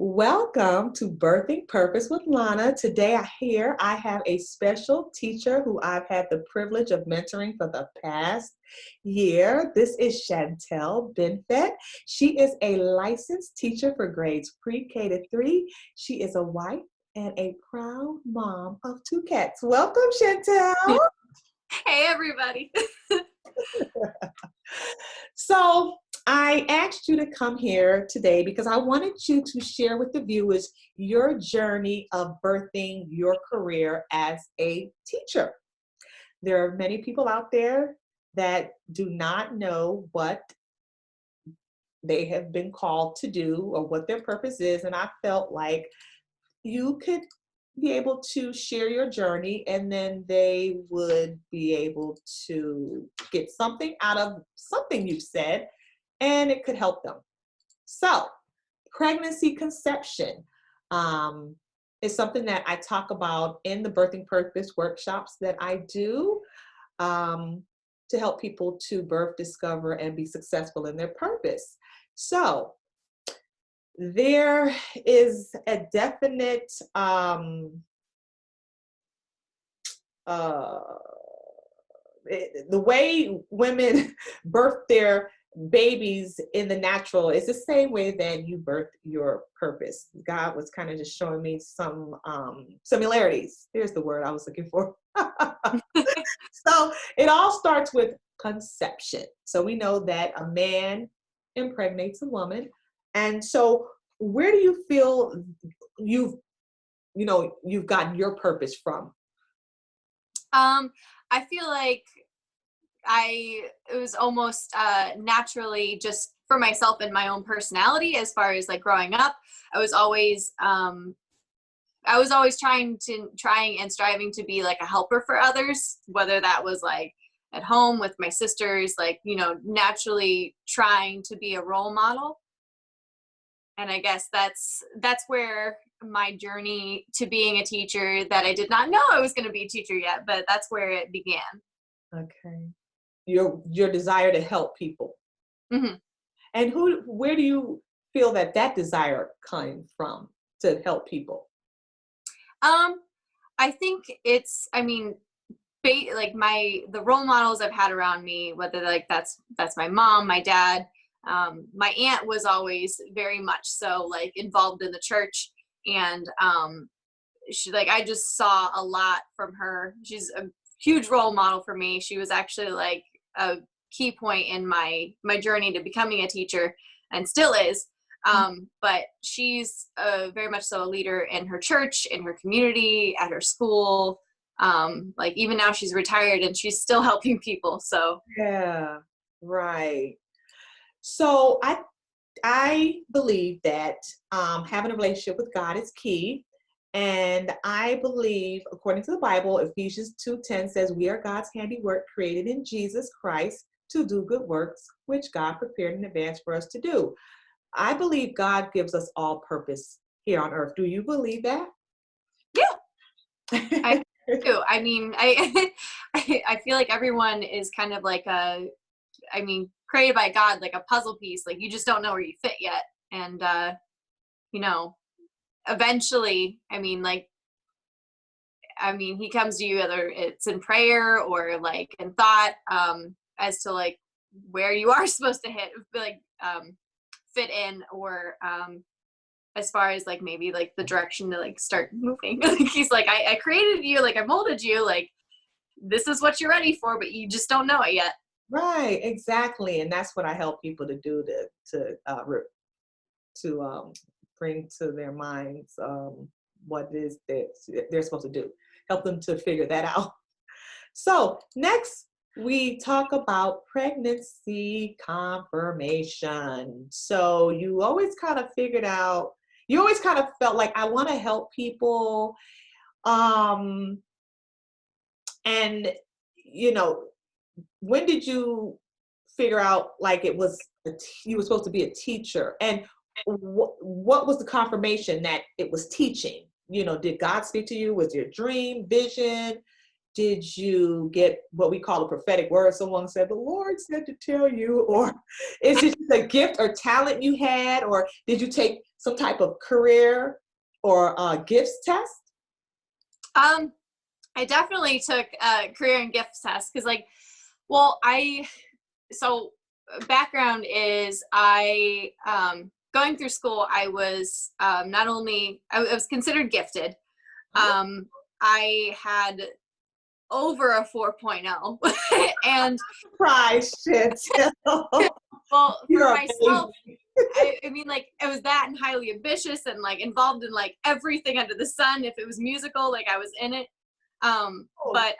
Welcome to Birthing Purpose with Lana. Today I have a special teacher who I've had the privilege of mentoring for the past year. This is Shantelle Binfet. She is a licensed teacher for grades pre-K to 3. She is a wife and a proud mom of 2 cats. Welcome, Shantelle. Hey, everybody. So I asked you to come here today because I wanted you to share with the viewers your journey of birthing your career as a teacher. There are many people out there that do not know what they have been called to do or what their purpose is, and I felt like you could be able to share your journey, and then they would be able to get something out of something you've said, and it could help them. So, pregnancy conception is something that I talk about in the Birthing Purpose workshops that I do to help people to birth, discover, and be successful in their purpose. So, there is a definite the way women birth their babies in the natural is the same way that you birth your purpose. God was kind of just showing me some similarities. Here's the word I was looking for. So it all starts with conception. So we know that a man impregnates a woman. And so where do you feel you've gotten your purpose from? I feel like it was almost naturally just for myself and my own personality. As far as like growing up, I was always trying and striving to be like a helper for others, whether that was like at home with my sisters, like, naturally trying to be a role model. And I guess that's where my journey to being a teacher, that I did not know I was going to be a teacher yet, but that's where it began. Okay. Your desire to help people. Mm-hmm. And where do you feel that desire came from to help people? I think it's, the role models I've had around me, whether like that's my mom, my dad, my aunt was always very much so like involved in the church, and I just saw a lot from her. She's a huge role model for me. She was actually like a key point in my journey to becoming a teacher, and still is. But she's very much so a leader in her church, in her community, at her school. Like even now she's retired and she's still helping people. So yeah, right. So I believe that having a relationship with God is key. And I believe, according to the Bible, Ephesians 2:10 says, we are God's handiwork created in Jesus Christ to do good works, which God prepared in advance for us to do. I believe God gives us all purpose here on earth. Do you believe that? Yeah, I do. I mean, I feel like everyone is kind of like created by God, like a puzzle piece. Like you just don't know where you fit yet. And, eventually, he comes to you, whether it's in prayer or like in thought, as to like where you are supposed to fit in, or as far as like maybe like the direction to like start moving. He's like, I created you, like I molded you, like this is what you're ready for, but you just don't know it yet. Right, exactly. And that's what I help people to do to bring to their minds what it is that they're supposed to do. Help them to figure that out. So next, we talk about pregnancy confirmation. So you always kind of felt like, I want to help people. And, when did you figure out like you were supposed to be a teacher? And what was the confirmation that it was teaching? Did God speak to you? Was your dream, vision? did you get what we call a prophetic word? Someone said, the Lord said to tell you, or is it just a gift or talent you had, or did you take some type of career or gifts test? I definitely took a career and gifts test because well, so background is going through school, I was not only, I was considered gifted. I had over a 4.0 and Surprise, shit. well, You're for amazing. myself, I mean, like, it was that and highly ambitious and like involved in like everything under the sun. If it was musical, like I was in it. But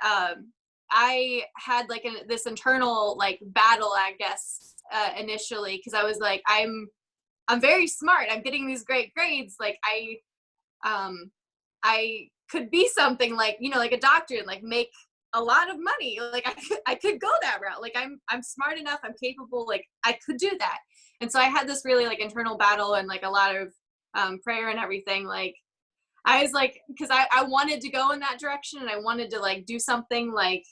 I had like this internal like battle, I guess, initially, because I was like, I'm very smart. I'm getting these great grades. Like I could be something like, you know, like a doctor and like make a lot of money. Like I could go that route. Like I'm smart enough. I'm capable. Like I could do that. And so I had this really like internal battle and like a lot of prayer and everything. Like I was like, because I wanted to go in that direction and I wanted to like do something like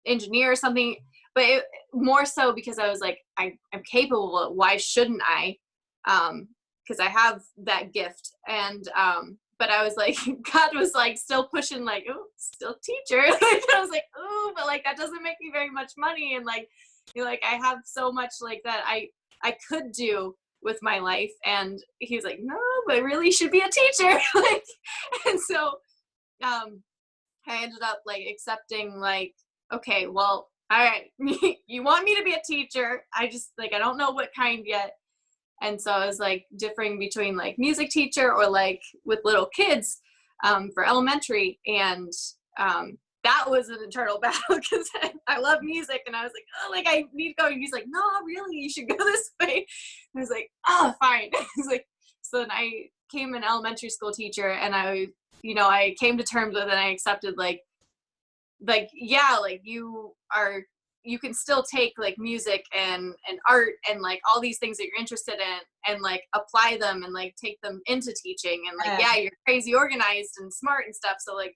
engineer or something, but more so because I was like, I'm capable. Why shouldn't I? Because I have that gift. And but I was like, God was like still pushing like, oh, still teacher. Like, I was like, oh, but like that doesn't make me very much money. And like, you know, like I have so much like that I could do with my life. And he was like, no, but really you should be a teacher. Like, and so I ended up like accepting like, okay, well, all right, you want me to be a teacher. I just like, I don't know what kind yet. And so I was like differing between like music teacher or like with little kids for elementary. And that was an internal battle because I love music and I was like, oh, like I need to go. And he's like, no, really, you should go this way. And I was like, oh, fine. He's like, so then I became an elementary school teacher and I came to terms with it and I accepted like, yeah, like you can still take like music and art and like all these things that you're interested in and like apply them and like take them into teaching and like, yeah, you're crazy organized and smart and stuff. So like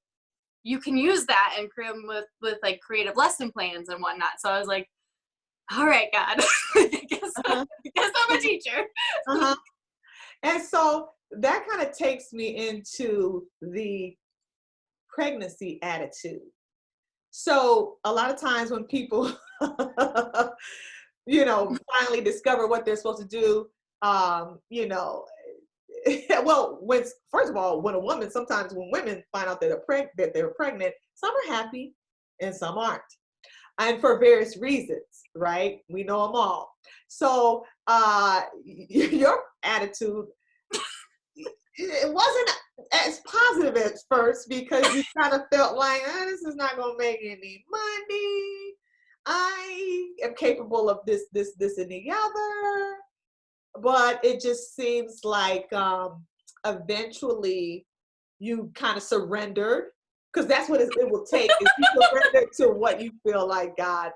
you can use that and create them with like creative lesson plans and whatnot. So I was like, all right, God, I guess I'm a teacher. And so that kind of takes me into the pregnancy attitude. So a lot of times when people, finally discover what they're supposed to do, well, first of all, when women find out that they're pregnant, some are happy and some aren't, and for various reasons, right? We know them all. So your attitude, it wasn't as positive at first because you kind of felt like, this is not going to make any money. I am capable of this, and the other. But it just seems like eventually you kind of surrendered, because that's what it will take, is you surrender to what you feel like God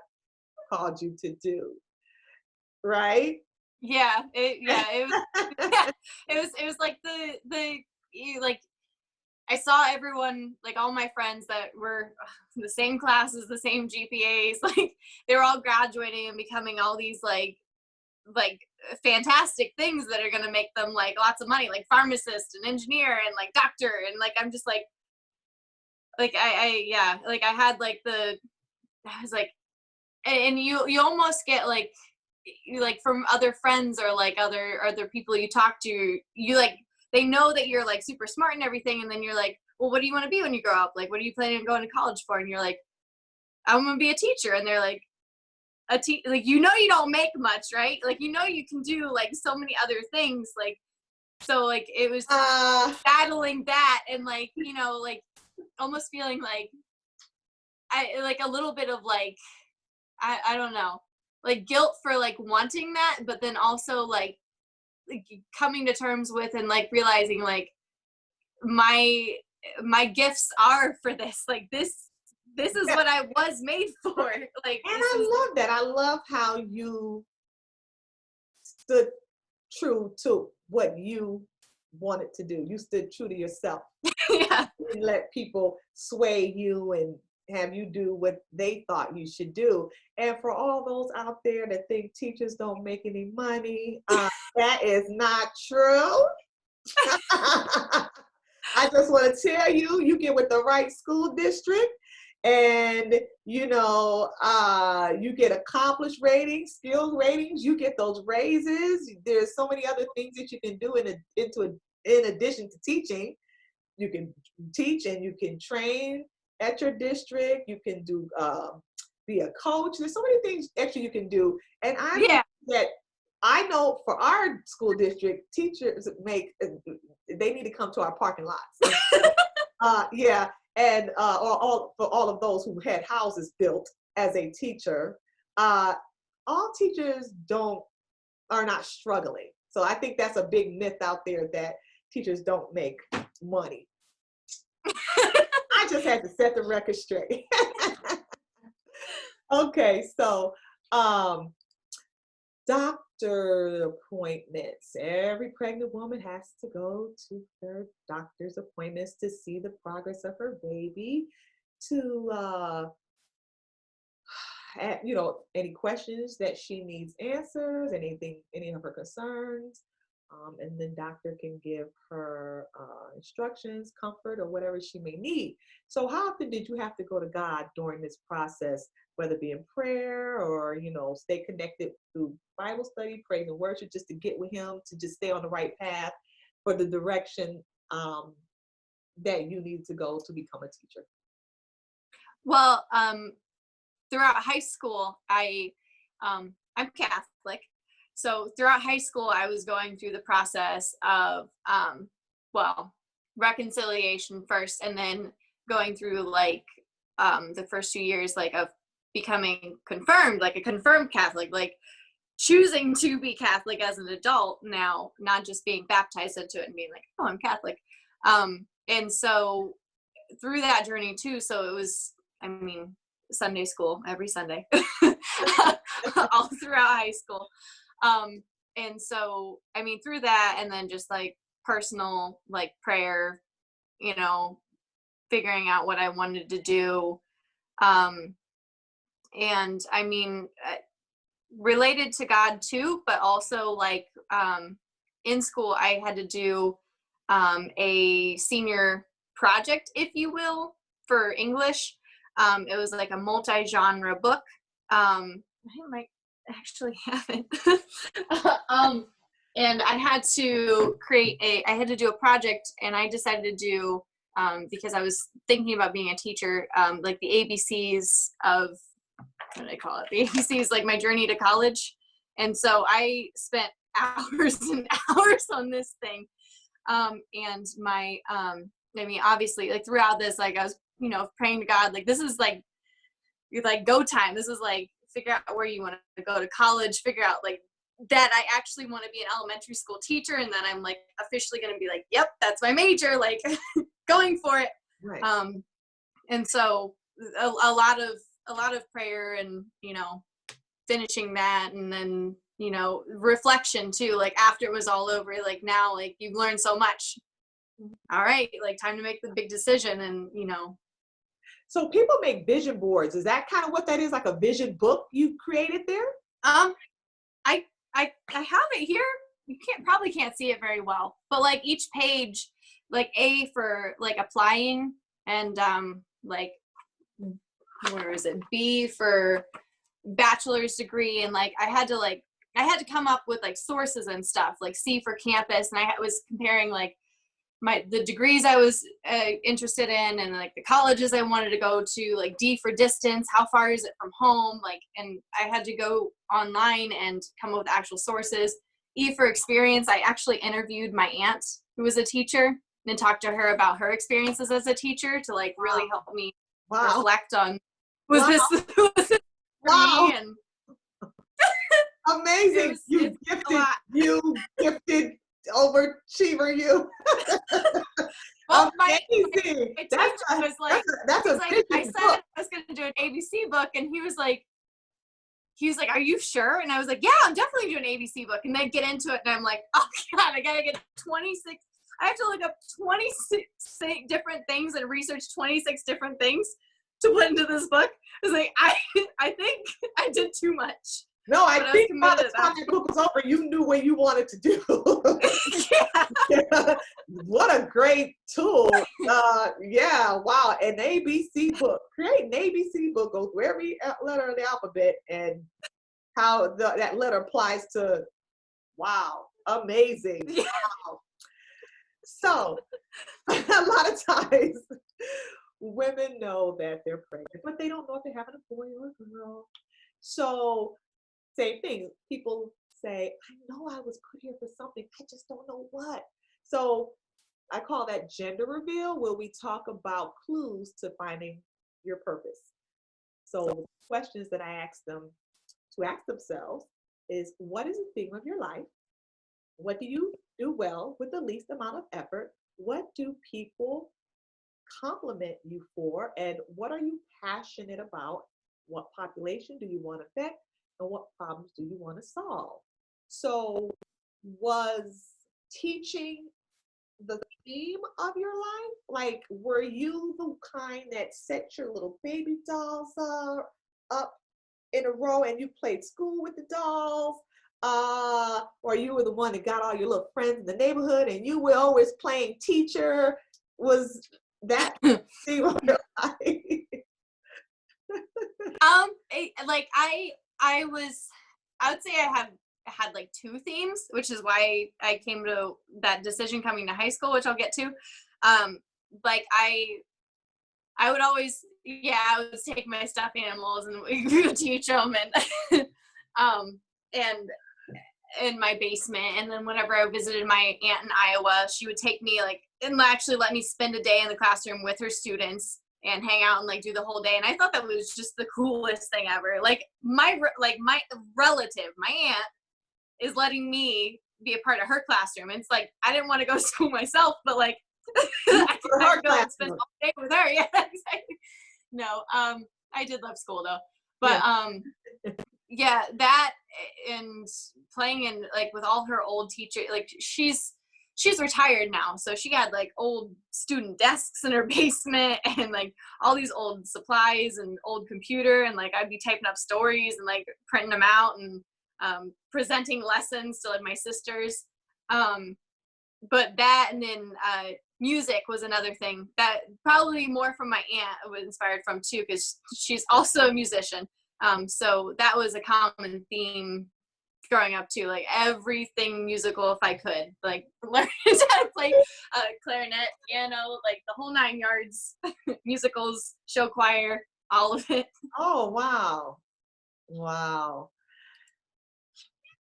called you to do. Right? Yeah, it was like like I saw everyone, like all my friends that were the same classes, the same GPAs, like they were all graduating and becoming all these like fantastic things that are gonna make them like lots of money, like pharmacist and engineer and like doctor, and like I'm just like I had like I was like, and you almost get like from other friends or like other people you talk to, you like they know that you're like super smart and everything, and then you're like, well, what do you want to be when you grow up? Like, what are you planning on going to college for? And you're like, I'm gonna be a teacher. And they're like, like, you don't make much, right? Like, you can do like so many other things, like, so like it was battling that and like like almost feeling like I like a little bit of like I don't know, like guilt for like wanting that, but then also like coming to terms with and like realizing like my gifts are for this, like this is what I was made for. Like, and I love that. I love how you stood true to what you wanted to do. You stood true to yourself. Yeah. You didn't let people sway you and have you do what they thought you should do. And for all those out there that think teachers don't make any money, that is not true. I just want to tell you, you get with the right school district and, you know, you get accomplished ratings, skills ratings, you get those raises. There's so many other things that you can do in addition to teaching. You can teach and you can train at your district. You can do be a coach. There's so many things extra you can do. And I know for our school district, teachers they need to come to our parking lots. And for all of those who had houses built as a teacher, all teachers are not struggling. So I think that's a big myth out there that teachers don't make money. I just had to set the record straight. Okay, so doctor appointments. Every pregnant woman has to go to her doctor's appointments to see the progress of her baby, to you know, any questions that she needs answers, any of her concerns. And then doctor can give her instructions, comfort, or whatever she may need. So how often did you have to go to God during this process, whether it be in prayer or, you know, stay connected through Bible study, praise and worship, just to get with him, to just stay on the right path for the direction that you need to go to become a teacher? Well, throughout high school, I'm Catholic. So throughout high school, I was going through the process of, reconciliation first, and then going through like the first 2 years, like of becoming confirmed, like a confirmed Catholic, like choosing to be Catholic as an adult now, not just being baptized into it and being like, oh, I'm Catholic. And so through that journey too, so it was, I mean, Sunday school every Sunday, all throughout high school. And so, I mean, through that, and then just like personal, like prayer, you know, figuring out what I wanted to do. And I mean, related to God too, but also like, in school, I had to do, a senior project, if you will, for English. It was like a multi-genre book. I might actually have it. And I had to do a project, and I decided to do, because I was thinking about being a teacher, like the ABCs of, what do I call it? The ABCs, like my journey to college. And so I spent hours and hours on this thing. And my, I mean, obviously, like throughout this, like I was, you know, praying to God, like, this is like go time. This is like, figure out where you want to go to college, figure out like that I actually want to be an elementary school teacher. And then I'm like officially going to be like, yep, that's my major, like going for it. Right. And so a lot of prayer and, you know, finishing that, and then, you know, reflection too, like after it was all over, like now, like you've learned so much. All right, like time to make the big decision. And, you know. So people make vision boards. Is that kind of what that is? Like a vision book you created there? I have it here. You probably can't see it very well, but like each page, like A for like applying, and like, where is it? B for bachelor's degree. And like I had to come up with like sources and stuff, like C for campus. And I was comparing like the degrees I was interested in, and like the colleges I wanted to go to, like D for distance, how far is it from home, like, and I had to go online and come up with actual sources. E for experience, I actually interviewed my aunt who was a teacher and talked to her about her experiences as a teacher to like really help me reflect on was this for me. And amazing. You gifted overachiever you. Well, amazing. my teacher was like, I said book. I was going to do an ABC book, and he was like, are you sure? And I was like, yeah, I'm definitely doing an ABC book. And then get into it, and I'm like, oh God, I gotta get 26. I have to look up 26 different things and research 26 different things. to put into this book. I was like, I think I did too much. No, I But think by was the time the book was over, you knew what you wanted to do. yeah. Yeah. What a great tool. Yeah, wow. An ABC book. Create an ABC book, go through every letter of the alphabet and how that letter applies to, wow, amazing. Yeah. Wow. So, a lot of times, women know that they're pregnant, but they don't know if they're having a boy or a girl. So, same thing. People say, I know I was put here for something. I just don't know what. So I call that gender reveal, where we talk about clues to finding your purpose. So questions that I ask them to ask themselves is, what is the theme of your life? What do you do well with the least amount of effort? What do people compliment you for? And what are you passionate about? What population do you want to affect? And what problems do you want to solve? So, was teaching the theme of your life? Like, were you the kind that set your little baby dolls up in a row and you played school with the dolls? Or you were the one that got all your little friends in the neighborhood and you were always playing teacher? Was that the theme of your life? I would say I had like two themes, which is why I came to that decision coming to high school, which I'll get to. Like I would always, I would take my stuffed animals and we would teach them and in my basement. And then whenever I visited my aunt in Iowa, she would take me and actually let me spend a day in the classroom with her students and hang out and do the whole day. And I thought that was just the coolest thing ever. My relative, my aunt, is letting me be a part of her classroom. And it's I didn't want to go to school myself, but I could go and spend all day with her. Yeah, exactly. No, I did love school though. But yeah, that and playing in with all her old teachers, she's retired now, so she had old student desks in her basement and all these old supplies and old computer, and I'd be typing up stories and printing them out and presenting lessons to my sisters. But that, and then music was another thing that probably more from my aunt was inspired from too, because she's also a musician. So that was a common theme growing up too, everything musical if I could, learn how to play clarinet, piano, the whole 9 yards, musicals, show choir, all of it. Oh, wow. Wow.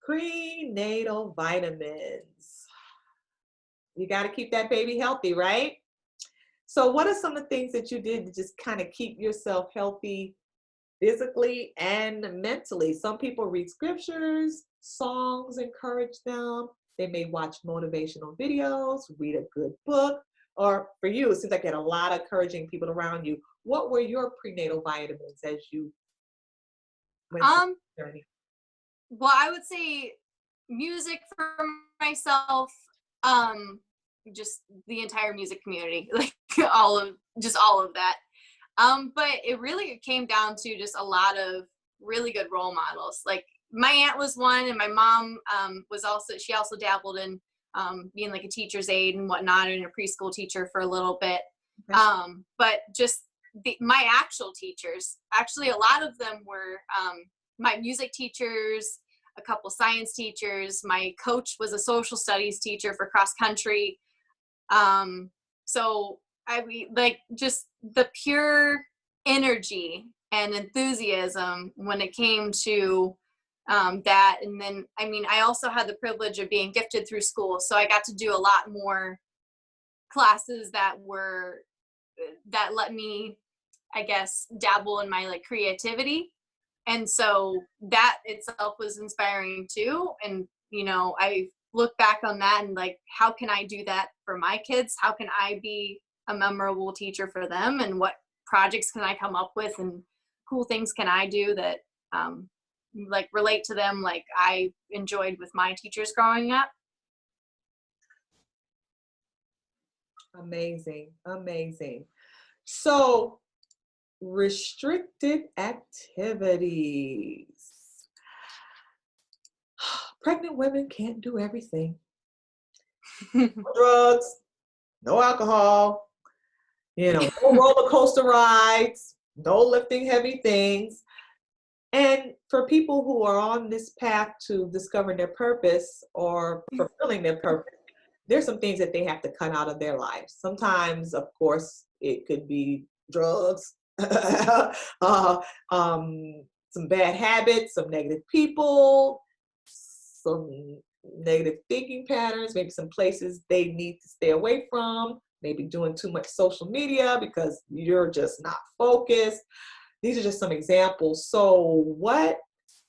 Prenatal vitamins. You got to keep that baby healthy, right? So what are some of the things that you did to just kind of keep yourself healthy physically and mentally? Some people read scriptures, songs encourage them. They may watch motivational videos, read a good book, or for you, it seems like you had a lot of encouraging people around you. What were your prenatal vitamins as you went through the journey? Well, I would say music for myself, just the entire music community, all of that. But it really came down to just a lot of really good role models. My aunt was one, and my mom she also dabbled in being a teacher's aide and whatnot, and a preschool teacher for a little bit. Okay. But just my actual teachers, actually a lot of them were my music teachers, a couple science teachers. My coach was a social studies teacher for cross country. So I mean, just the pure energy and enthusiasm when it came to that. And then, I mean, I also had the privilege of being gifted through school. So I got to do a lot more classes that let me, I guess, dabble in my creativity. And so that itself was inspiring too. And, I look back on that and how can I do that for my kids? How can I be a memorable teacher for them? And what projects can I come up with, and cool things can I do that relate to them I enjoyed with my teachers growing up? Amazing. So restricted activities. Pregnant women can't do everything. No drugs, no alcohol, no roller coaster rides, no lifting heavy things. And for people who are on this path to discovering their purpose or fulfilling their purpose, there's some things that they have to cut out of their lives. Sometimes, of course, it could be drugs, some bad habits, some negative people, some negative thinking patterns, maybe some places they need to stay away from, maybe doing too much social media because you're just not focused. These are just some examples. So what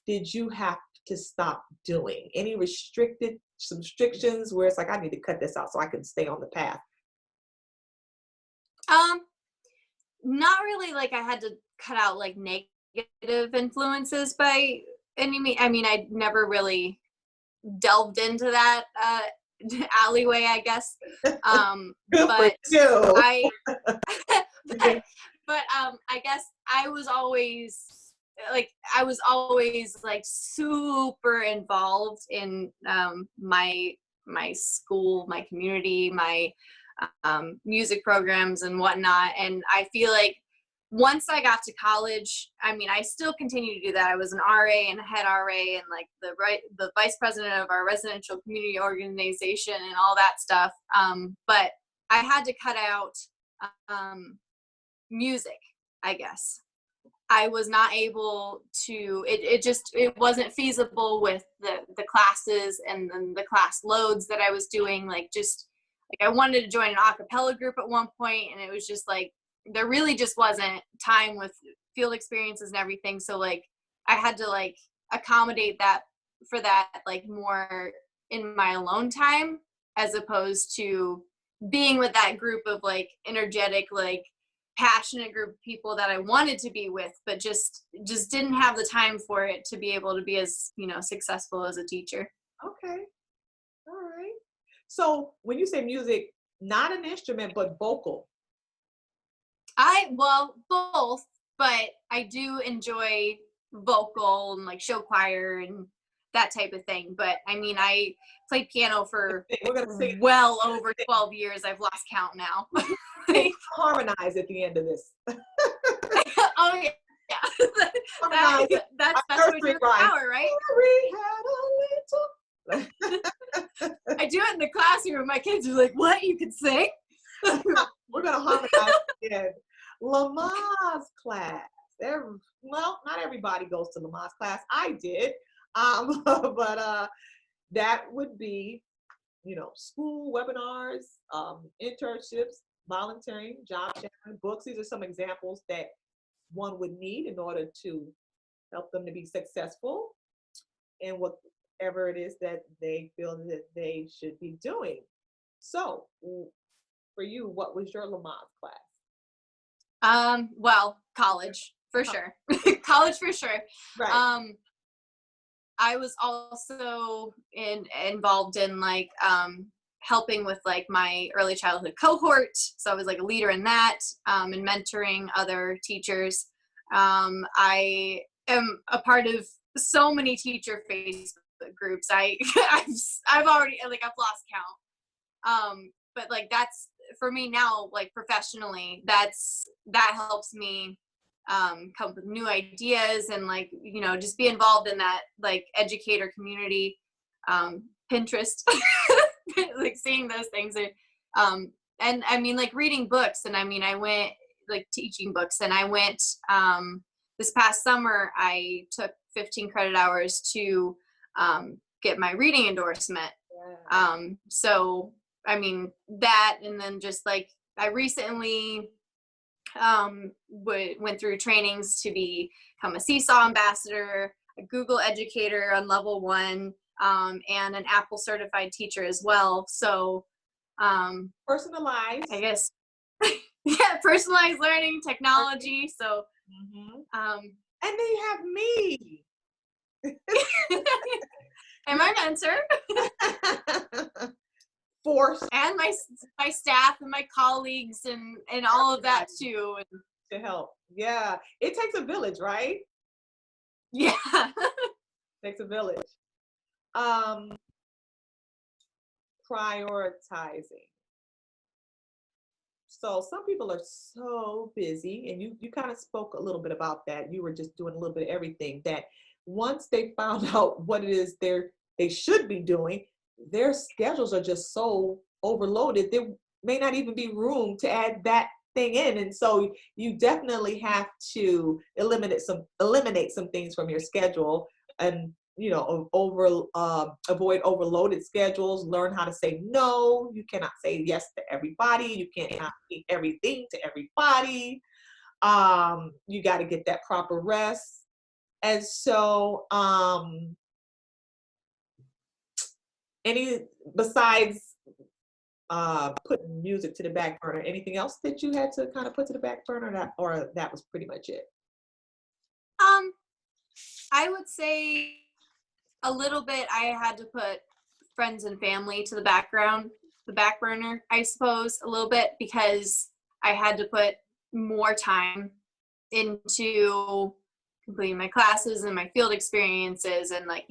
did you have to stop doing? Any restrictions where it's like, I need to cut this out so I can stay on the path? Not really like I had to cut out like negative influences by any means. I mean, I never really delved into that alleyway, I guess. Good but for you. I guess I was always like super involved in my school, my community, my music programs and whatnot. And I feel like once I got to college, I mean, I still continue to do that. I was an RA and a head RA and like the vice president of our residential community organization and all that stuff. But I had to cut out music, I guess. I was not able to, it wasn't feasible with the classes and then the class loads that I was doing. Like I wanted to join an acapella group at one point, and it was just like, there really just wasn't time with field experiences and everything. So like I had to like accommodate that for that, like more in my alone time, as opposed to being with that group of like energetic, like passionate group of people that I wanted to be with, but just didn't have the time for it to be able to be as, successful as a teacher. Okay. All right. So when you say music, not an instrument, but vocal. Well, both, but I do enjoy vocal and like show choir and that type of thing. But I mean, I played piano for well over 12 years. I've lost count now. Harmonize at the end of this. Oh yeah. That's what you're power, right? I do it in the classroom. My kids are like, "What? You can sing?" We're gonna harmonize again. Lamaze Class. Well, not everybody goes to Lamaze Class. I did, but that would be, school webinars, internships, volunteering, job sharing, books. These are some examples that one would need in order to help them to be successful in whatever it is that they feel that they should be doing. So for you, what was your Lamaze class? Well, college for sure. College for sure. Right. I was also involved in like helping with like my early childhood cohort. So I was like a leader in that, and mentoring other teachers. I am a part of so many teacher Facebook groups. I've already, like, I've lost count. But like, that's for me now, like professionally, that helps me come up with new ideas and like, just be involved in that like educator community, Pinterest, like seeing those things are, and I mean like reading books. And I mean, I went like teaching books, and I went, this past summer, I took 15 credit hours to get my reading endorsement. Yeah. So, I mean, that, and then just like, I recently went through trainings to become a Seesaw ambassador, a Google educator on level 1, and an Apple certified teacher as well. So, personalized, I guess. Yeah, personalized learning technology. So, and then you have me. And my mentor. Force. And my staff and my colleagues and all of that too. to help. Yeah. It takes a village, right? Yeah. Takes a village. Um, Prioritizing. So some people are so busy, and you kind of spoke a little bit about that. You were just doing a little bit of everything, that once they found out what it is they should be doing, their schedules are just so overloaded. There may not even be room to add that thing in. And so you definitely have to eliminate some things from your schedule, and avoid overloaded schedules. Learn how to say no. You cannot say yes to everybody. You can't not eat everything to everybody. You got to get that proper rest. And so any besides putting music to the back burner, anything else that you had to kind of put to the back burner, or that was pretty much it? I would say a little bit. I had to put friends and family to the back burner, I suppose, a little bit, because I had to put more time into completing my classes and my field experiences, and like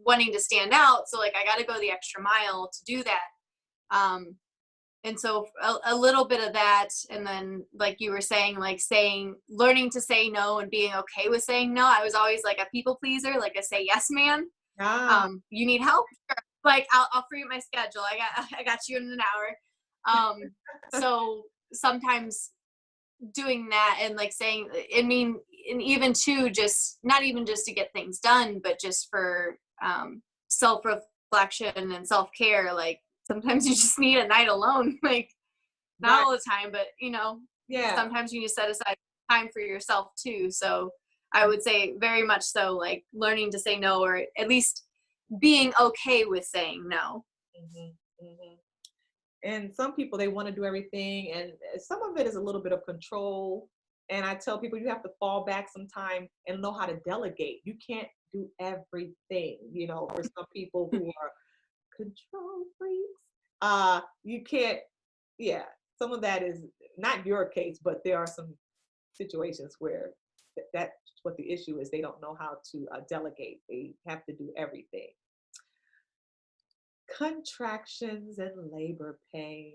wanting to stand out. So like I got to go the extra mile to do that. And so a little bit of that, and then like you were saying, like learning to say no and being okay with saying no. I was always like a people pleaser, like a say yes man. You need help? Sure. Like I'll free up my schedule. I got you in an hour. So sometimes doing that and like saying, and even too, just not even just to get things done, but just for self-reflection and self-care. Like sometimes you just need a night alone. Like not all the time, but sometimes you need to set aside time for yourself too. So I would say very much so, like learning to say no, or at least being okay with saying no. Mm-hmm, mm-hmm. And some people, they want to do everything, and some of it is a little bit of control. And I tell people you have to fall back sometime and know how to delegate. You can't do everything. For some people who are control freaks, you can't. Yeah, some of that is not your case, but there are some situations where that's what the issue is. They don't know how to delegate. They have to do everything. Contractions and labor pains.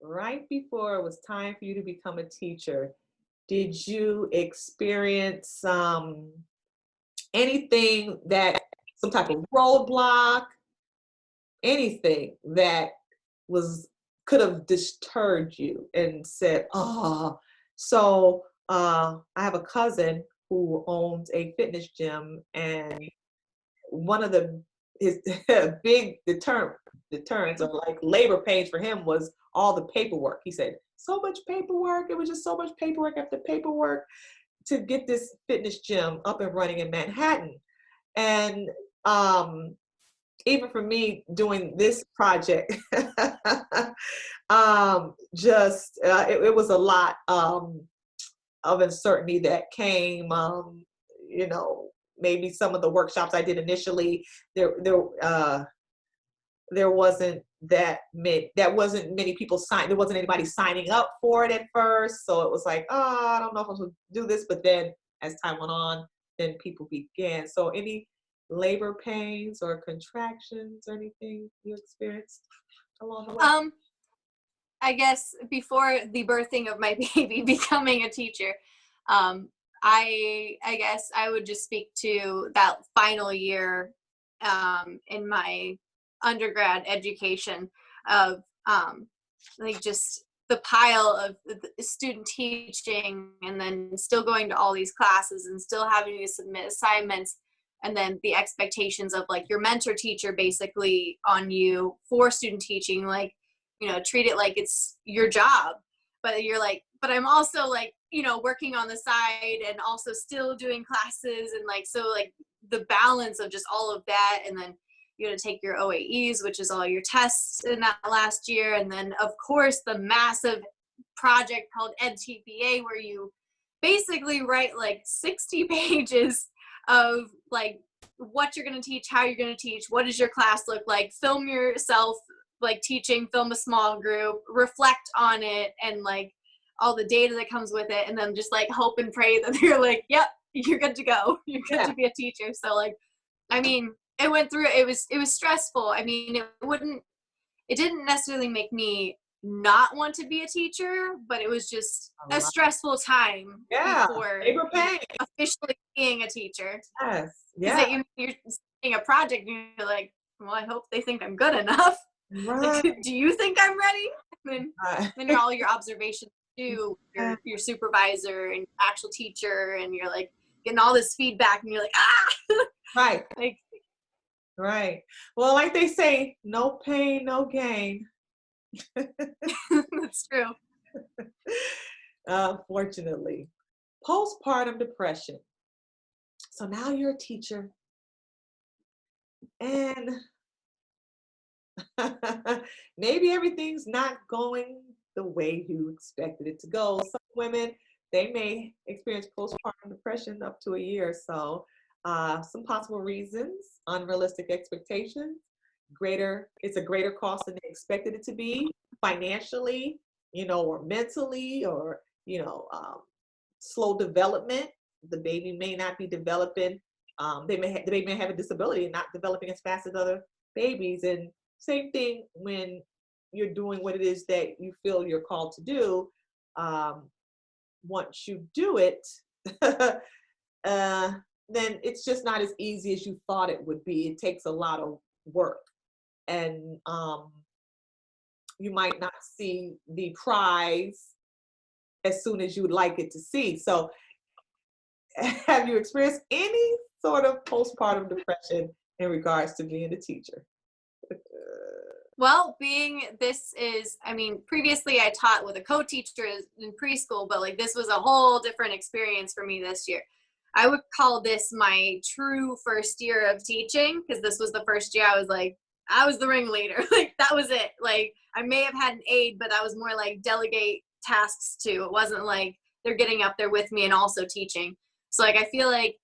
Right before it was time for you to become a teacher, did you experience anything that, some type of roadblock, anything that could have disturbed you and said, oh, so I have a cousin who owns a fitness gym, and one of his big deterrents or like labor pains for him was all the paperwork. He said, so much paperwork. It was just so much paperwork after paperwork to get this fitness gym up and running in Manhattan. And even for me doing this project, it was a lot of uncertainty that came. Maybe some of the workshops I did initially, there wasn't wasn't many people there wasn't anybody signing up for it at first. So it was like, oh, I don't know if I'm going to do this. But then as time went on, then people began. So any labor pains or contractions or anything you experienced along the way? I guess before the birthing of my baby, becoming a teacher, I guess I would just speak to that final year in my undergrad education of like just the pile of the student teaching, and then still going to all these classes and still having to submit assignments, and then the expectations of like your mentor teacher basically on you for student teaching, like treat it like it's your job, but you're like, but I'm also like working on the side and also still doing classes, and like so like the balance of just all of that. And then you got to take your OAEs, which is all your tests in that last year, and then of course the massive project called edTPA, where you basically write like 60 pages of like what you're going to teach, how you're going to teach, what does your class look like, film yourself like teaching, film a small group, reflect on it, and like all the data that comes with it, and then just like hope and pray that they're like, yep, you're good to go. You're good to be a teacher. So like, I mean, it went through, it was stressful. I mean, it didn't necessarily make me not want to be a teacher, but it was just a stressful time before labor pain. officially being a teacher. Yes. Because you're seeing a project and you're like, well, I hope they think I'm good enough. Right. Like, do you think I'm ready? And then all your observations too, your supervisor and actual teacher, and you're like getting all this feedback, and you're like, right. Like, right. Well, like they say, no pain, no gain. That's true. Unfortunately. Postpartum depression. So now you're a teacher, and maybe everything's not going the way you expected it to go. Some women, they may experience postpartum depression up to a year or so. Some possible reasons: unrealistic expectations, it's a greater cost than they expected it to be, financially, or mentally, or slow development. The baby may not be developing. The baby may have a disability and not developing as fast as other babies. And same thing when you're doing what it is that you feel you're called to do. Once you do it, then it's just not as easy as you thought it would be. It takes a lot of work, and you might not see the prize as soon as you would like it to see. So have you experienced any sort of postpartum depression in regards to being a teacher? Well, previously I taught with a co-teacher in preschool, but like this was a whole different experience for me this year. I would call this my true first year of teaching, because this was the first year I was the ringleader. Like that was it. Like I may have had an aide, but I was more like delegate tasks to. It wasn't like they're getting up there with me and also teaching. So like I feel like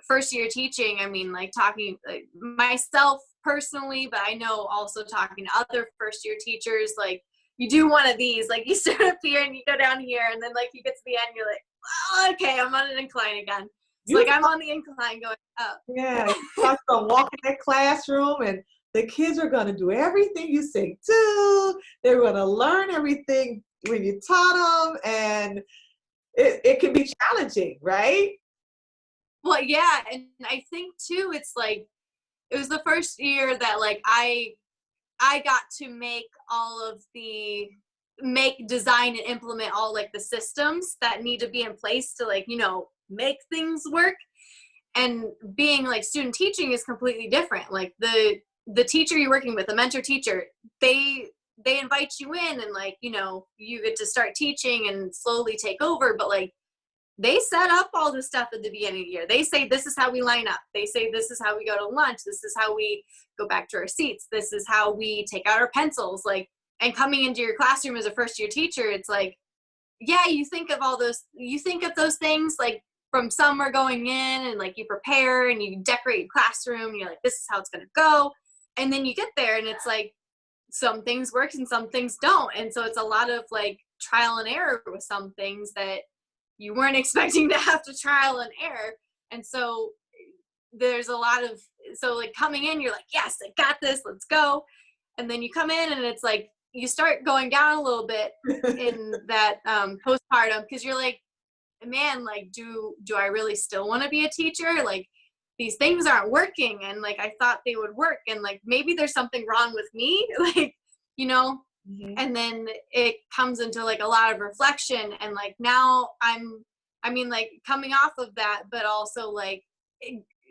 first year teaching, like talking myself personally, but I know also talking to other first year teachers, like you do one of these, like you start up here and you go down here, and then like you get to the end, you're like, oh, okay, I'm on an incline again. So like I'm on the incline going up. Yeah, you're gonna walk in that classroom, and the kids are gonna do everything you say do. They're gonna learn everything when you taught them, and it can be challenging, right? Well, yeah, and I think too, it's like it was the first year that like I got to design and implement all like the systems that need to be in place to like, make things work. And being like student teaching is completely different. Like the teacher you're working with, the mentor teacher, they invite you in, and like, you get to start teaching and slowly take over, but like they set up all the stuff at the beginning of the year. They say, this is how we line up. They say, this is how we go to lunch. This is how we go back to our seats. This is how we take out our pencils. Like, and coming into your classroom as a first year teacher, it's like, yeah, you think of those things like from summer going in, and like you prepare and you decorate your classroom. And you're like, this is how it's going to go. And then you get there and it's like, some things work and some things don't. And so it's a lot of like trial and error with some things that you weren't expecting to have to trial and error. And so there's a lot of, so like coming in, you're like, yes, I got this, let's go. And then you come in and it's like, you start going down a little bit in that postpartum, because you're like, man, like, do I really still want to be a teacher? Like, these things aren't working, and like I thought they would work, and like maybe there's something wrong with me, like, Mm-hmm. And then it comes into like a lot of reflection, and like now like coming off of that, but also like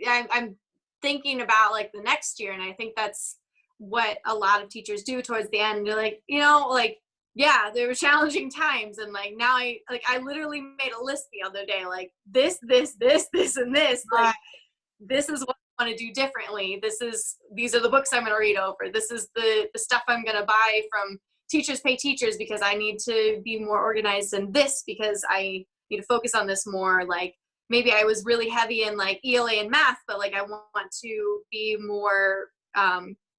I'm thinking about like the next year, and I think that's what a lot of teachers do towards the end. They're like, like, yeah, there were challenging times, and like now I literally made a list the other day, like this, and this, like this is what I want to do differently. These are the books I'm going to read over. This is the stuff I'm going to buy from Teachers Pay Teachers, because I need to be more organized in this, because I need to focus on this more. Like maybe I was really heavy in like ELA and math, but like I want to be more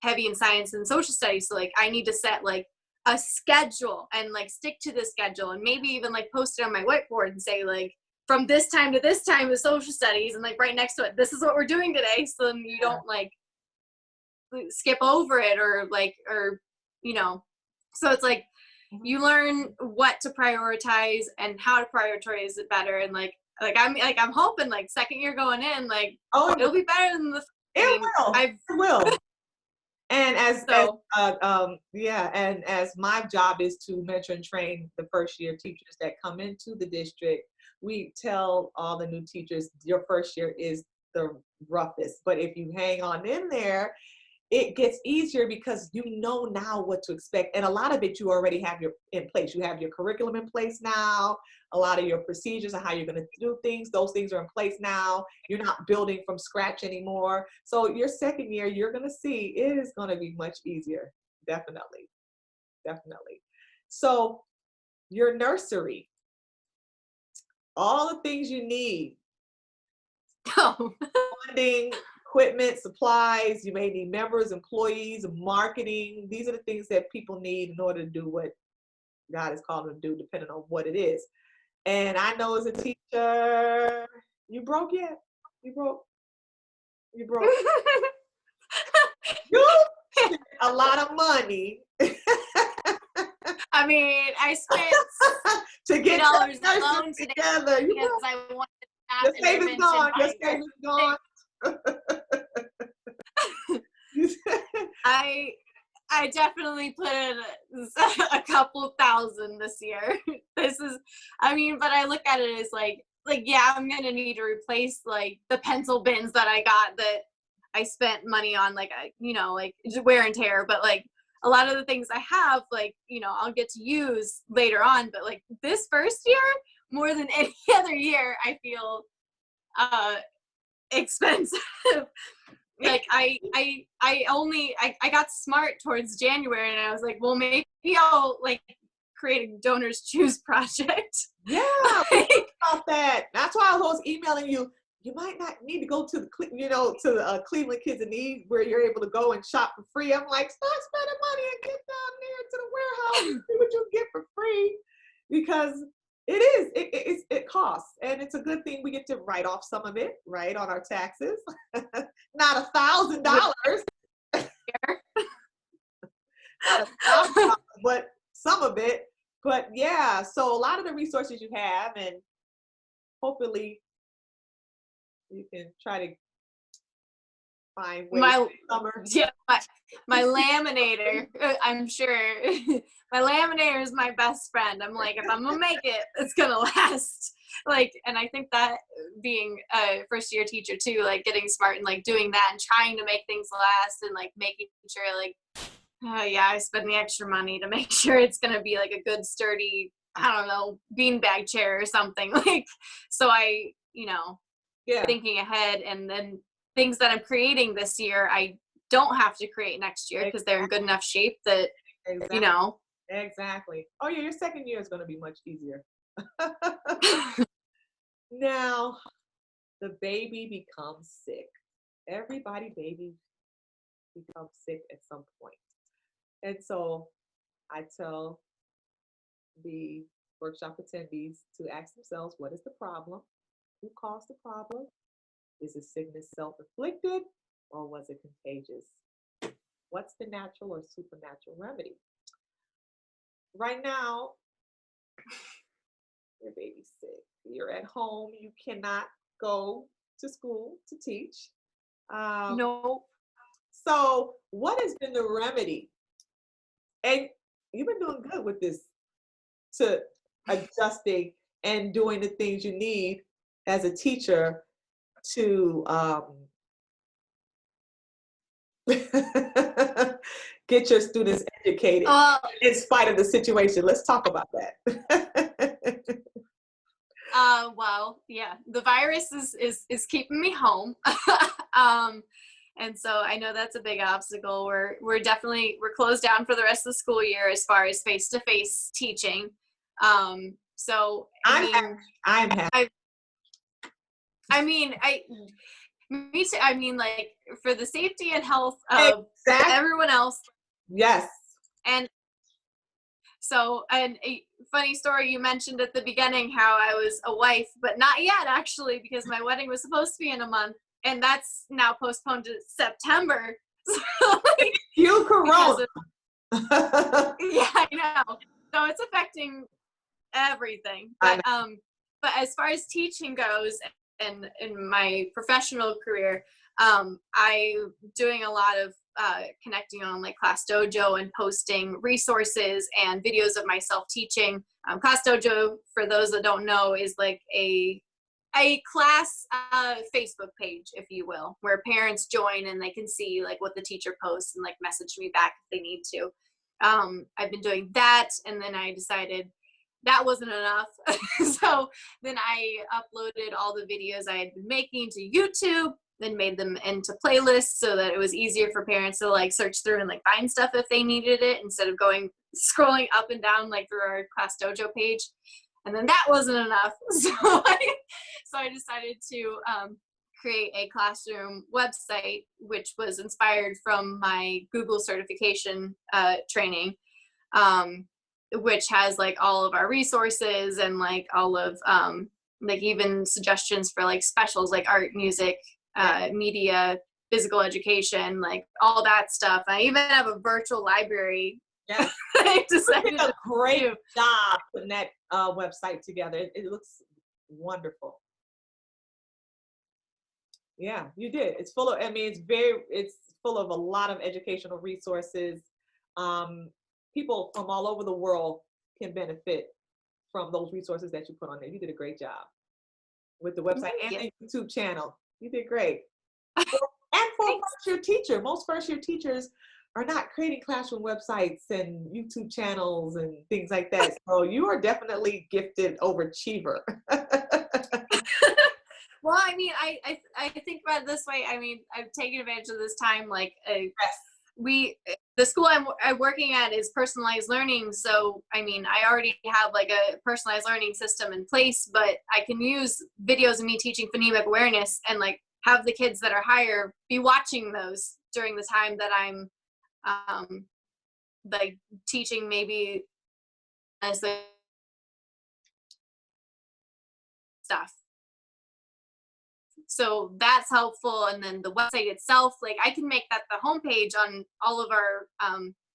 heavy in science and social studies. So like I need to set like a schedule and like stick to the schedule, and maybe even like post it on my whiteboard and say like from this time to this time is social studies, and like right next to it, this is what we're doing today. So then you don't like skip over it or so it's like you learn what to prioritize and how to prioritize it better. And I'm hoping like second year going in, like it'll be better than the it will. And as my job is to mentor and train the first year teachers that come into the district, we tell all the new teachers your first year is the roughest, but if you hang on in there, it gets easier because you know now what to expect. And a lot of it you already have in place. You have your curriculum in place now. A lot of your procedures and how you're going to do things, those things are in place now. You're not building from scratch anymore. So your second year, you're going to see it is going to be much easier. Definitely. Definitely. So your nursery, all the things you need. Funding, equipment, supplies, you may need members, employees, marketing. These are the things that people need in order to do what God has called them to do, depending on what it is. And I know as a teacher, you broke yet? You broke. You spent a lot of money. I mean, I spent to get $2 alone together. Because I wanted your savings gone. Your savings gone. I definitely put in a couple thousand this year. But I look at it as like yeah, I'm gonna need to replace like the pencil bins that I got that I spent money on, like wear and tear. But like a lot of the things I have, like I'll get to use later on. But like this first year, more than any other year, I feel expensive. Like I got smart towards January, and I was like, well, maybe I'll like create a DonorsChoose project. Yeah, about that. That's why I was emailing you. You might not need to go to the Cleveland Kids in Need, where you're able to go and shop for free. I'm like, stop spending money and get down there to the warehouse and see what you get for free, because it costs, and it's a good thing we get to write off some of it, right, on our taxes. Not $1,000, but some of it. But yeah, so a lot of the resources you have, and hopefully you can try to find ways my laminator. I'm sure my laminator is my best friend. I'm like, if I'm gonna make it, it's gonna last. Like, and I think that being a first year teacher too, like getting smart and like doing that and trying to make things last, and like making sure like, I spend the extra money to make sure it's gonna be like a good sturdy, I don't know, beanbag chair or something. Like, so I, thinking ahead, and then things that I'm creating this year, I don't have to create next year because they're in good enough shape that, Exactly. Oh yeah, your second year is going to be much easier. Now, the baby becomes sick. Baby becomes sick at some point. And so I tell the workshop attendees to ask themselves, what is the problem? Who caused the problem? Is the sickness self-inflicted, or was it contagious? What's the natural or supernatural remedy? Right now, your baby's sick. You're at home. You cannot go to school to teach. No. So what has been the remedy? And you've been doing good with this, to adjusting and doing the things you need as a teacher to get your students educated in spite of the situation. Let's talk about that. Well, yeah, the virus is keeping me home. And so I know that's a big obstacle. We're closed down for the rest of the school year as far as face-to-face teaching. So I'm happy. Me too. I mean, like, for the safety and health of Exactly. everyone else. Yes. And so, and a funny story, you mentioned at the beginning how I was a wife, but not yet, actually, because my wedding was supposed to be in a month, and that's now postponed to September. So, like, You corona. yeah, I know. So it's affecting everything. But as far as teaching goes, and in my professional career, I'm doing a lot of connecting on like ClassDojo and posting resources and videos of myself teaching. ClassDojo, for those that don't know, is like a class Facebook page, if you will, where parents join and they can see like what the teacher posts and like message me back if they need to. I've been doing that, and then I decided that wasn't enough. So then I uploaded all the videos I had been making to YouTube, then made them into playlists so that it was easier for parents to like search through and like find stuff if they needed it, instead of scrolling up and down like through our ClassDojo page. And then that wasn't enough. So I decided to create a classroom website, which was inspired from my Google certification training, which has like all of our resources and like all of like even suggestions for like specials like art, music, media, physical education, like all that stuff. I even have a virtual library. Yeah. I decided you did a great job putting that website together. It looks wonderful. Yeah, you did. It's full of, I mean, it's full of a lot of educational resources. People from all over the world can benefit from those resources that you put on there. You did a great job with the website and the YouTube channel. You did great. And for a first-year teacher, most first-year teachers are not creating classroom websites and YouTube channels and things like that. So you are definitely gifted overachiever. Well, I mean, I think about it this way. I mean, I've taken advantage of this time. Like, the school I'm working at is personalized learning. So, I mean, I already have like a personalized learning system in place, but I can use videos of me teaching phonemic awareness and like have the kids that are higher be watching those during the time that I'm like teaching maybe stuff. So that's helpful. And then the website itself, like I can make that the homepage on all of our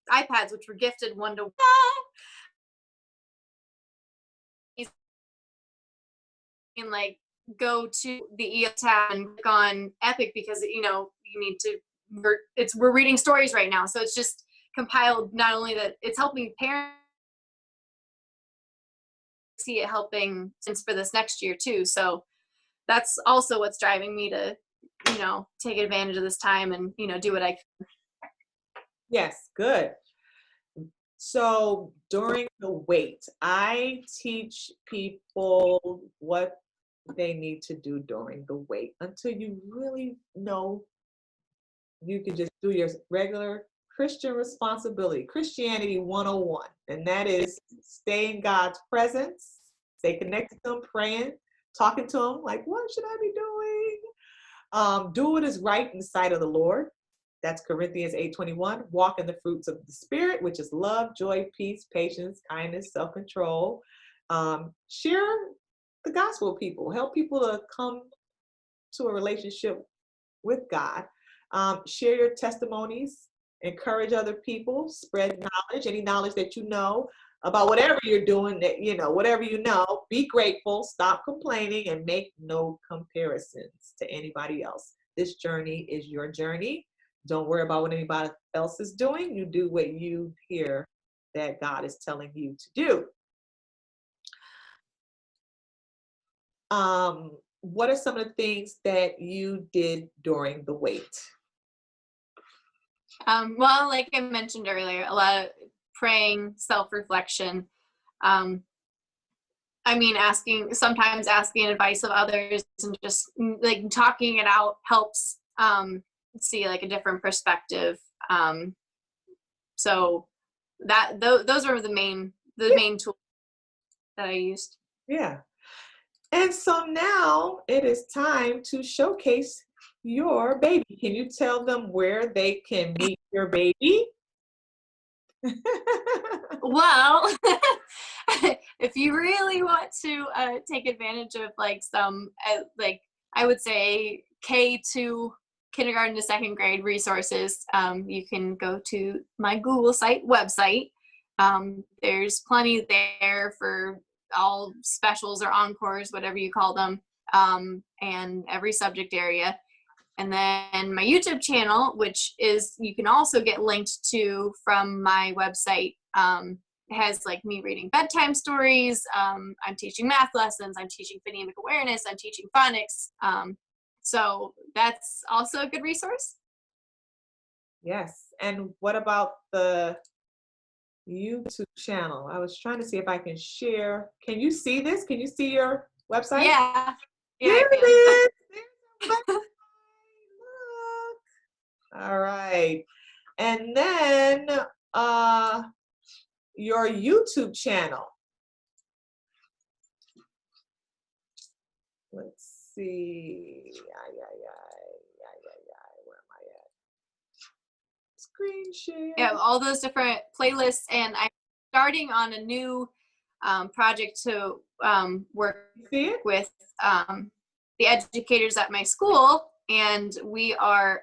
iPads, which were gifted one-to-one. You can like go to the EO tab and click on Epic because, you know, you need to, we're reading stories right now. So it's just compiled, not only that it's helping parents see it helping since for this next year too. So that's also what's driving me to, you know, take advantage of this time and, you know, do what I can. Yes, good. So during the wait, I teach people what they need to do during the wait until you really know you can just do your regular Christian responsibility, Christianity 101. And that is stay in God's presence, stay connected to Him, praying, talking to Him, like, what should I be doing? Do what is right in the sight of the Lord. That's Corinthians 8:21. Walk in the fruits of the Spirit, which is love, joy, peace, patience, kindness, self-control. Share the gospel with people. Help people to come to a relationship with God. Share your testimonies. Encourage other people. Spread knowledge, any knowledge that you know about whatever you're doing, that, you know, whatever you know. Be grateful. Stop complaining and make no comparisons to anybody else. This journey is your journey. Don't worry about what anybody else is doing. You do what you hear that God is telling you to do. What are some of the things that you did during the wait? Well, like I mentioned earlier, a lot of praying, self-reflection. I mean, sometimes asking advice of others and just like talking it out helps see like a different perspective. So those are the main tools that I used. Yeah. And so now it is time to showcase your baby. Can you tell them where they can meet your baby? Well, if you really want to take advantage of like some, like I would say K to kindergarten to second grade resources, you can go to my Google website. There's plenty there for all specials or encores, whatever you call them, and every subject area. And then my YouTube channel, which is, you can also get linked to from my website, has like me reading bedtime stories. I'm teaching math lessons. I'm teaching phonemic awareness. I'm teaching phonics. So that's also a good resource. Yes. And what about the YouTube channel? I was trying to see if I can share. Can you see this? Can you see your website? Yeah. There it is. There's the website. Look. All right. And then your YouTube channel. Let's see. Where am I at? Screen share. Yeah, all those different playlists, and I'm starting on a new project to work with the educators at my school, and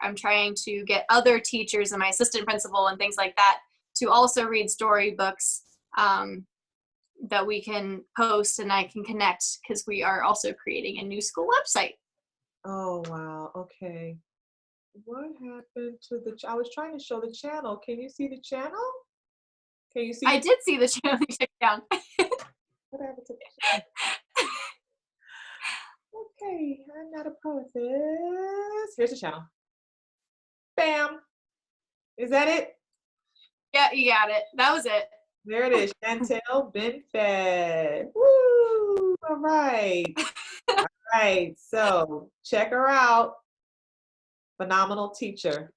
I'm trying to get other teachers and my assistant principal and things like that to also read storybooks that we can post and I can connect, because we are also creating a new school website. Oh, wow. Okay. What happened to I was trying to show the channel. Can you see the channel? Can you see? I did see the channel you took down. What happened to the channel? Okay, I'm not a pro at this. Here's the channel. Bam. Is that it? Yeah, you got it. That was it. There it is, Shantelle Binfet. Woo! All right. All right. So check her out. Phenomenal teacher.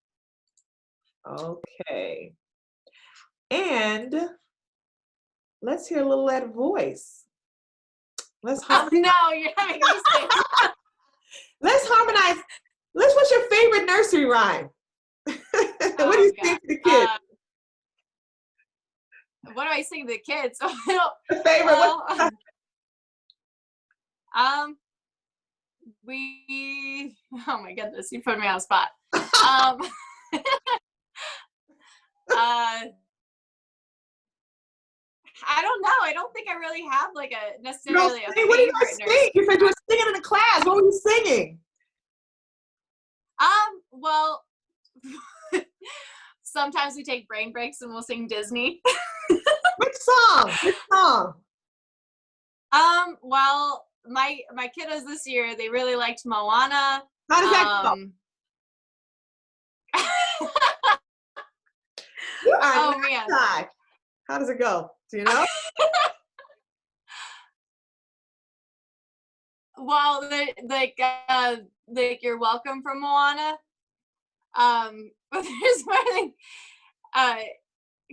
Okay. And let's hear a little of that voice. Let's harmonize. Oh, no, you're having me sing. Let's harmonize. What's your favorite nursery rhyme? What do you sing to the kids? What do I sing to the kids? Your favorite? Well, oh my goodness, you put me on the spot. I don't know. I don't think I really have like a necessarily a favorite. What do you guys sing? You said you were singing in the class. What were you singing? Well, sometimes we take brain breaks and we'll sing Disney. Which song? Which song? Well, my kiddos this year, they really liked Moana. How does that go? You are oh man. Shy. How does it go? Do you know? Well, like you're welcome from Moana. But there's one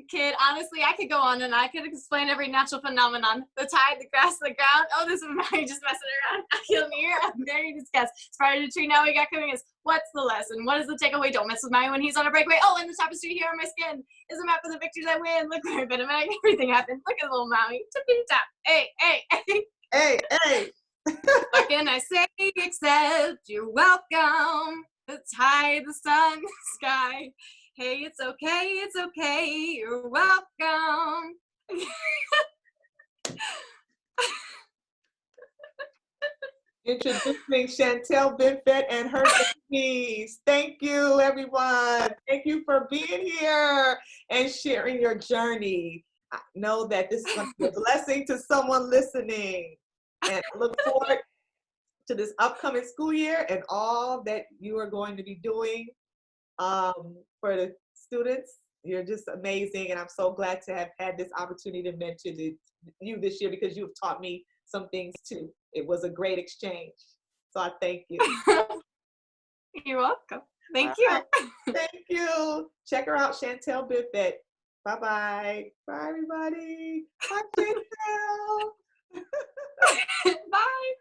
kid, honestly, I could go on and I could explain every natural phenomenon. The tide, the grass, the ground. Oh, this is Maui just messing around. I feel near. I'm very disgusted. Spider to tree, now we got coming is, what's the lesson? What is the takeaway? Don't mess with Maui when he's on a breakaway. Oh, and the tapestry here on my skin is a map of the victories I win. Look where I've been a mag. Everything happens. Look at little Maui. Tippity tap. Hey, hey, hey. Hey, hey. What can I say except you're welcome? The tide, the sun, the sky. Hey, it's okay, you're welcome. Introducing Shantelle Binfet and her babies. Thank you, everyone. Thank you for being here and sharing your journey. I know that this is going to be a blessing to someone listening. And I look forward to this upcoming school year and all that you are going to be doing for the students. You're just amazing, and I'm so glad to have had this opportunity to mentor you this year, because you've taught me some things too. It was a great exchange, so I thank you. You're welcome. Thank you. Thank you. Check her out, Shantelle Binfet. Bye-bye. Bye, everybody. Bye, Shantelle. Bye.